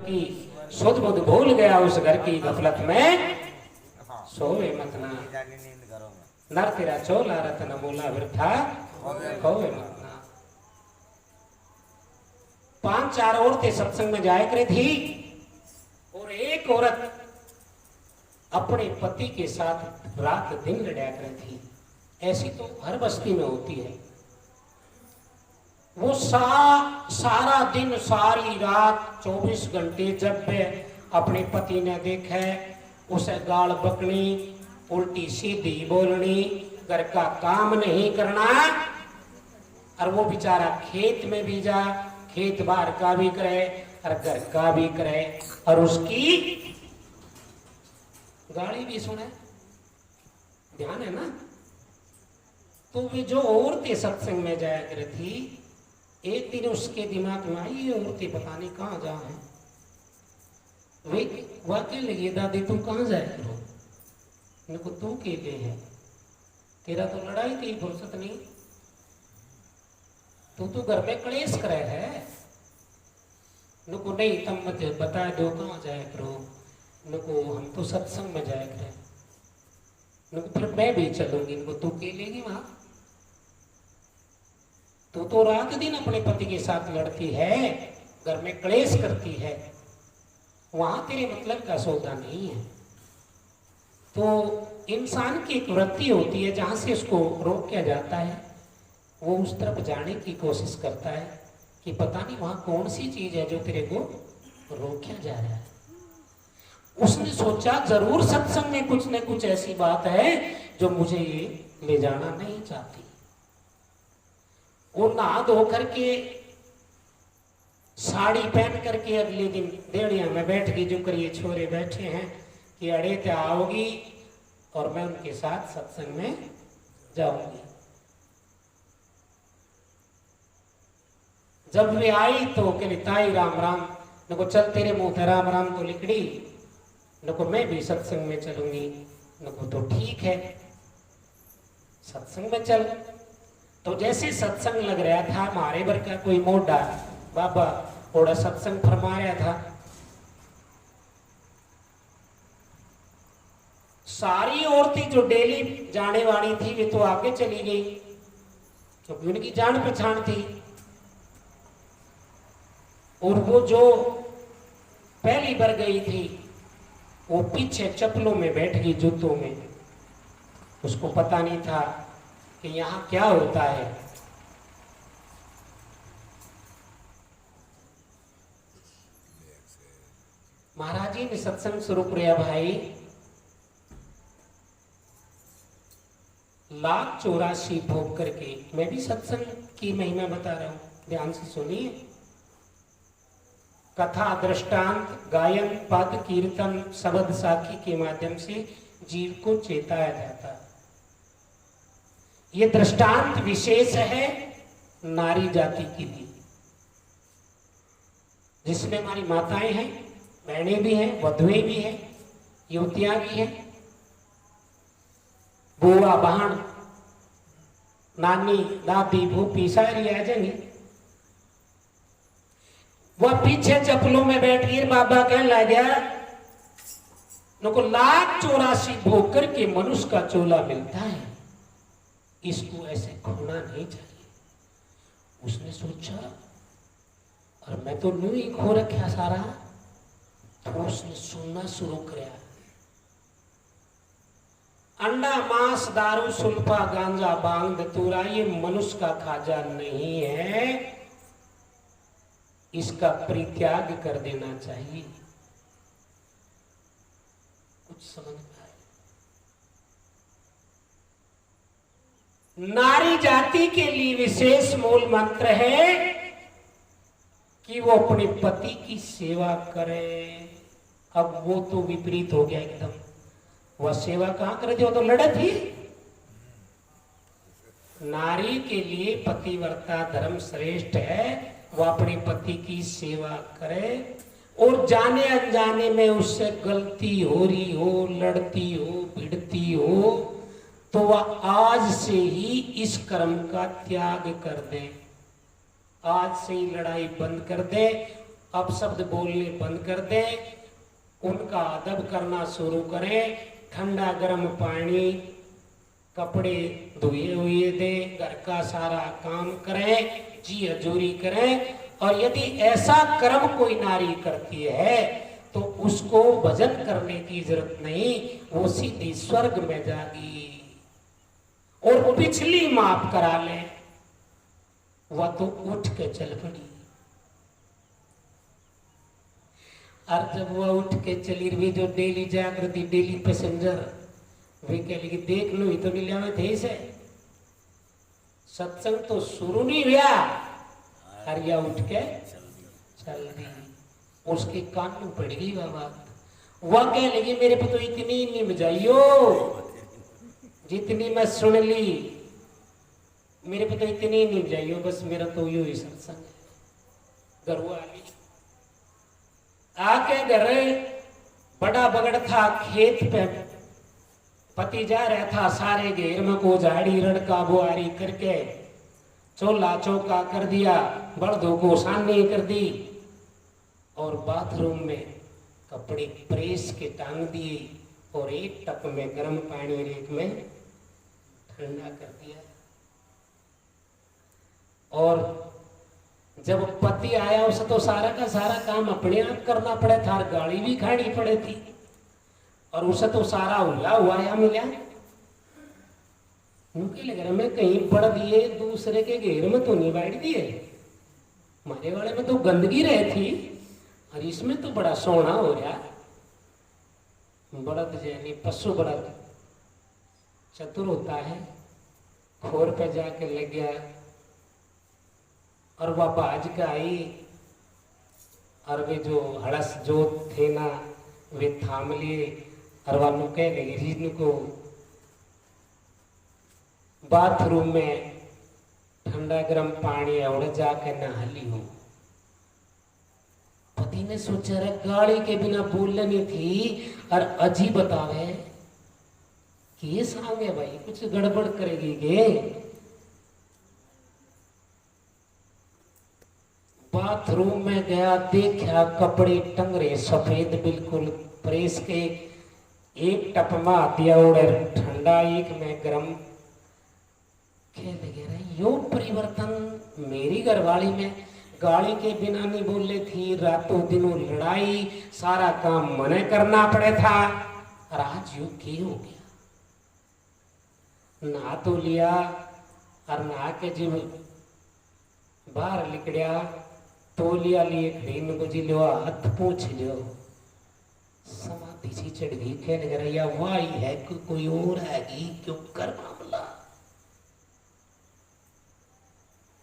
की सुध बुध भूल गया उस घर की गफलत में सोवे मत ना। नर तेरा चोला रत्न मोला वृथा खोवे मत ना। 5-4 औरतें सत्संग में जाया करे थी और एक औरत अपने पति के साथ रात दिन लड़ा करे थी। ऐसी तो हर बस्ती में होती है। वो सारा दिन सारी रात 24 घंटे जब अपने पति ने देखे उसे गाल बकनी, उल्टी सीधी बोलनी, घर का काम नहीं करना, और वो बेचारा खेत में भी जा, खेत बाहर का भी करे और घर का भी करे और उसकी गाली भी सुने। ध्यान है ना। तो वे जो औरतें सत्संग में जाया कर थी, एक दिन उसके दिमाग में आई ये औरतें पता नहीं कहाँ जा है। वे वाकई लगी दादी तू कहाँ जाए करो, इनको तू के लिए है, तेरा तो लड़ाई की फुर्सत नहीं, तू तो घर में क्लेश करे है। नको नहीं तुम मत बता दो कहाँ जाए करो, नको हम तो सत्संग में जाए करें, नको फिर मैं भी चलूंगी, इनको तू के लेगी वहां। तो रात दिन अपने पति के साथ लड़ती है, घर में क्लेश करती है, वहां तेरे मतलब का सौदा नहीं है। तो इंसान की एक वृत्ति होती है जहां से उसको रोक किया जाता है, वो उस तरफ जाने की कोशिश करता है कि पता नहीं वहां कौन सी चीज है जो तेरे को रोका जा रहा है। उसने सोचा जरूर सत्संग में कुछ न कुछ ऐसी बात है जो मुझे ये ले जाना नहीं चाहती। वो नहा धो करके साड़ी पहन करके अगले दिन देड़िया में बैठ गई, जो करिए छोरे बैठे हैं कि अड़े ते आओगी और मैं उनके साथ सत्संग में जाऊंगी। जब वे आई तो कहली ताई राम राम, नको चल तेरे मुंह से राम राम तो लिखड़ी, नको मैं भी सत्संग में चलूंगी, नको तो ठीक है सत्संग में चल। तो जैसे सत्संग लग रहा था, हमारे भर का कोई मोटा बाबा थोड़ा सत्संग फरमाया था, सारी औरतें जो डेली जाने वाली थी वे तो आगे चली गई क्योंकि उनकी जान पहचान थी, और वो जो पहली बार गई थी वो पीछे चप्पलों में बैठ गई, जूतों में। उसको पता नहीं था कि यहां क्या होता है। महाराज जी ने सत्संग शुरू किया भाई, 1,84,000 भोग करके। मैं भी सत्संग की महिमा बता रहा हूं, ध्यान से सुनिए। कथा, दृष्टांत, गायन, पद, कीर्तन, शब्द साखी के माध्यम से जीव को चेताया जाता है। ये दृष्टांत विशेष है नारी जाति की भी, जिसमें हमारी माताएं हैं, बहनें भी हैं, वधुएं भी हैं, युवतियां भी हैं, बुआ, बहन, नानी, दादी, भूपी सारी आ जाएंगी। वह पीछे चप्पलों में बैठ गई। बाबा कहने लगा नको 1,84,000 भोग करके मनुष्य का चोला मिलता है, इसको ऐसे खोना नहीं चाहिए। उसने सोचा और मैं तो न्यू ही खो रखा सारा। तो उसने सुनना शुरू किया, अंडा, मांस, दारू, सुल्फा, गांजा, बांग, धतूरा ये मनुष्य का खाजा नहीं है, इसका परित्याग कर देना चाहिए। कुछ समझ में आए? नारी जाति के लिए विशेष मूल मंत्र है कि वो अपने पति की सेवा करे। अब वो तो विपरीत हो गया एकदम। वह सेवा कहां करे थी, वो तो लड़त थी। नारी के लिए पतिव्रता धर्म श्रेष्ठ है, वो अपने पति की सेवा करे, और जाने अनजाने में उससे गलती हो रही हो, लड़ती हो, भिड़ती हो, तो वह आज से ही इस कर्म का त्याग कर दे, आज से ही लड़ाई बंद कर दे, अब शब्द बोलने बंद कर दें, उनका अदब करना शुरू करें। ठंडा गर्म पानी, कपड़े धुए हुए दे, घर का सारा काम करें, जी हजूरी करें। और यदि ऐसा कर्म कोई नारी करती है तो उसको भजन करने की जरूरत नहीं, वो सीधी स्वर्ग में जाएगी। और पिछली माफ करा ले, वह तो उठ के चल पड़ी। और जब वह उठ के चली रही, जो डेली जागृति डेली पैसेंजर, वे कह लगी देख लो, तो नहीं लिया थे से सत्संग तो शुरू नहीं हुआ, हरिया उठ के चल दी। उसके कान में पड़ गई वह बात। वह कह लगी मेरे पे तो इतनी नहीं बजाइयो जितनी मैं सुन ली, मेरे पे तो इतनी नहीं बजाइयो, बस मेरा तो यो ही सत्संग है। घर आके घर बड़ा बगड़ था, खेत पे पति जा रहा था, सारे घेर में को झाड़ी रड़का बुआरी करके चोला चौका कर दिया, बड़दों को सानी कर दी, और बाथरूम में कपड़े प्रेस के टांग दिए, और एक टप में गर्म पानी और एक में ठंडा कर दिया। और जब पति आया, उसे तो सारा का सारा काम अपने आप करना पड़ा था, गाड़ी भी खानी पड़ी थी, और उसे तो सारा हुआ हुआ या मिला। उनके लग रहा मैं कहीं पढ़ दिए, दूसरे के घेर में तो नहीं बैठ दिए, हमारे वाले में तो गंदगी रही थी, और इसमें तो बड़ा सोना हो रहा। बड़द यानी पशु बड़द चतुर होता है, खोर पे जाके लग गया, और वह बाज का आई, और वे जो हड़स जो थे ना, वे थाम लिए, और वह नुके लगी जिनको बाथरूम में ठंडा गर्म पानी और जाके नहा ली हूं। पति ने सोचा रे गाड़ी के बिना बोलनी थी, और अजी बतावे कि सांगे भाई कुछ गड़बड़ करेगी के। बाथरूम में गया, देखा कपड़े टंगरे सफेद बिल्कुल प्रेस के, एक टप में दिया और ठंडा, एक में गर्म। लगे रहे यो परिवर्तन मेरी घरवाली में, गाड़ी के बिना नहीं बोले थी, रातों दिनों लड़ाई, सारा काम मने करना पड़े था, और आज यू की हो गया। नहा तो लिया, और नहा के जब बाहर निकलिया, तो लिया लिए खड़ी को जी लो, हाथ पूछ लो, समाधि सी चढ़ गई। कह लग रहा वाह है कोई और हैगी, क्यों कर मामला।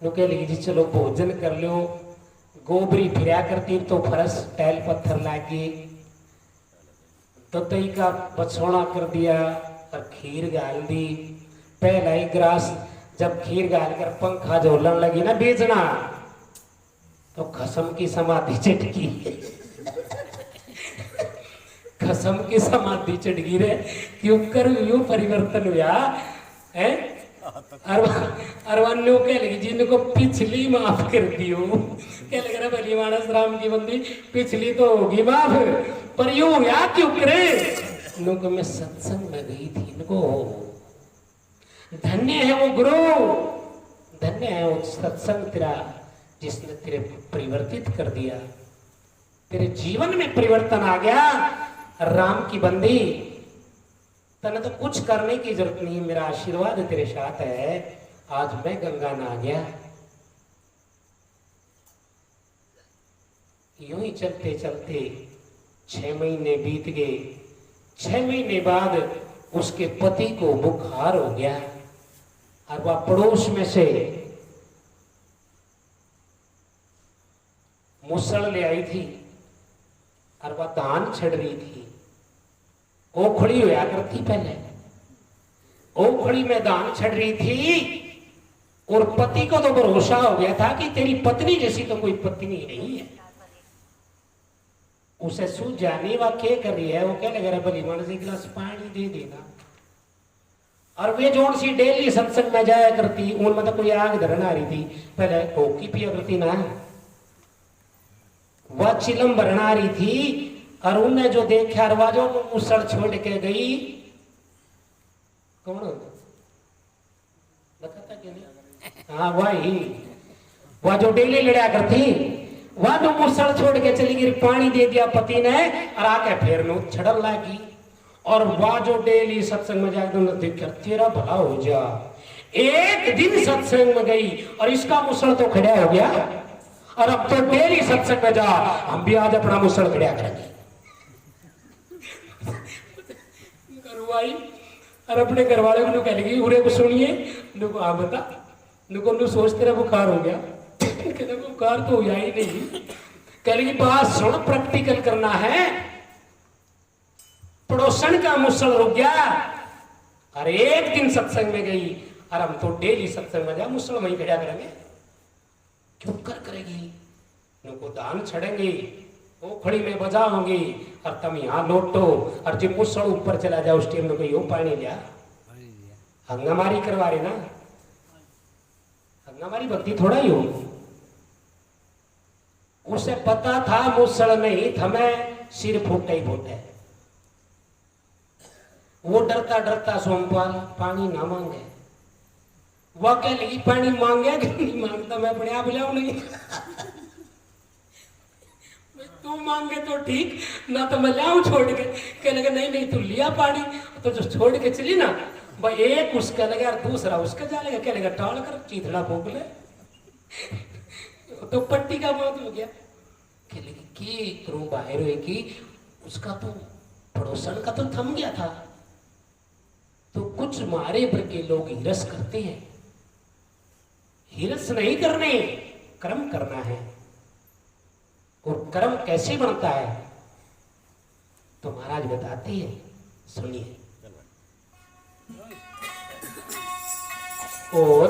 कह लगी जी चलो भोजन कर लो। गोबरी फिरा करती तो फरस टैल पत्थर लागी, तो तई का बछोड़ा कर दिया, और खीर गाल दी। पहला ही ग्रास जब खीर गाल कर पंखा झोलन लगी ना बेचना, तो खसम की समाधि चटकी खसम की समाधि चटकी रे, क्यों कर यू परिवर्तन हुआ है। अरवान्यों कह लगी जिनको पिछली माफ कर दियो, क्या लग रहा भली मानस राम की बंदी, पिछली तो होगी माफ, पर यूं या क्यों करे। इनको मैं सत्संग में गई थी, इनको धन्य है वो गुरु, धन्य है वो सत्संग तेरा, जिसने तेरे परिवर्तित कर दिया, तेरे जीवन में परिवर्तन आ गया। राम की बंदी, तने तो कुछ करने की जरूरत नहीं, मेरा आशीर्वाद तेरे साथ है। आज मैं गंगा नहा गया। यूं ही चलते चलते 6 महीने बीत गए। 6 महीने बाद उसके पति को बुखार हो गया, और वह पड़ोस में से मुसल ले आई थी, और वह धान छड़ रही थी। ओखड़ी होया करती पहले, ओखड़ी में धान छड़ रही थी, और पति को तो भरोसा हो गया था कि तेरी पत्नी जैसी तो कोई पत्नी नहीं है। उसे सूझ जाने वह क्या कर रही है, वो क्या लग रहा है भली मन से गिलास पानी दे देना। और वे जोन सी डेली सत्संग में जाया करती, उनमें तो कोई आग धरन आ रही थी, पहले होकी पिया करती ना, वह चिलम बरना रही थी और उन्हें जो देखा रवाजों को मुसड़ छोड़ के गई। कौन बताता कि नहीं? हाँ वही, वह जो डेली लड़ा करती, वह जो मुसड़ छोड़ के चली गई, पानी दे दिया पति ने और आके फिर नो छड़न लगी। और वह जो डेली सत्संग में जाकर देखकर तेरा भला हो जा, एक दिन सत्संग में गई और इसका मुसड़ तो खड़ा हो गया और अब तो डेली सत्संग में जा, हम भी आज अपना मुसड़ खड़ा करेंगे। करवाई और अपने घर वाले को कह लगी उरे को सुनिए नुको आ बता नुको नु सोच तेरा बुखार हो गया। कहने बुखार तो हुआ ही नहीं। कह लगी बात सुन, प्रैक्टिकल करना है। पड़ोसन का मुसड़ रुक गया और एक दिन सत्संग में गई और हम तो डेली सत्संग में जा मुसड़ वहीं खड़ा करेंगे। क्यों कर करेगी? नुको दान छड़ेंगे, ओखड़ी में बजा होंगी और तुम यहाँ लौटो और जब मुसड़ ऊपर चला जाओ उस टाइम में यो पानी लिया। हंगामारी करवा रहे ना, हंगामारी भक्ति थोड़ा ही हो। उसे पता था मुसड़ नहीं थमें, सिर फूटे ही फूटे। वो डरता डरता सोमपाल पानी ना मांगे। वह कह लगी पानी मांगे कि नहीं मांगता, मैं अपने आप लाऊं नहीं। तू मांगे तो ठीक ना, तो मैं लाऊं छोड़ के। कह लगे नहीं नहीं तू लिया पानी तो जो छोड़ के चली ना, भाई एक उसका लगा और दूसरा उसका जा लगा। कह लगा टाल कर चीथड़ा फूक ले। तो पट्टी का मौत हो गया। कह लगी की करूं बाहर हुई कि उसका तो पड़ोसन का तो थम गया था। तो कुछ मारे पर के लोग हिरस करते हैं, हिरस नहीं करने, कर्म करना है। और कर्म कैसे बनता है तो महाराज बताते हैं, सुनिए। ओ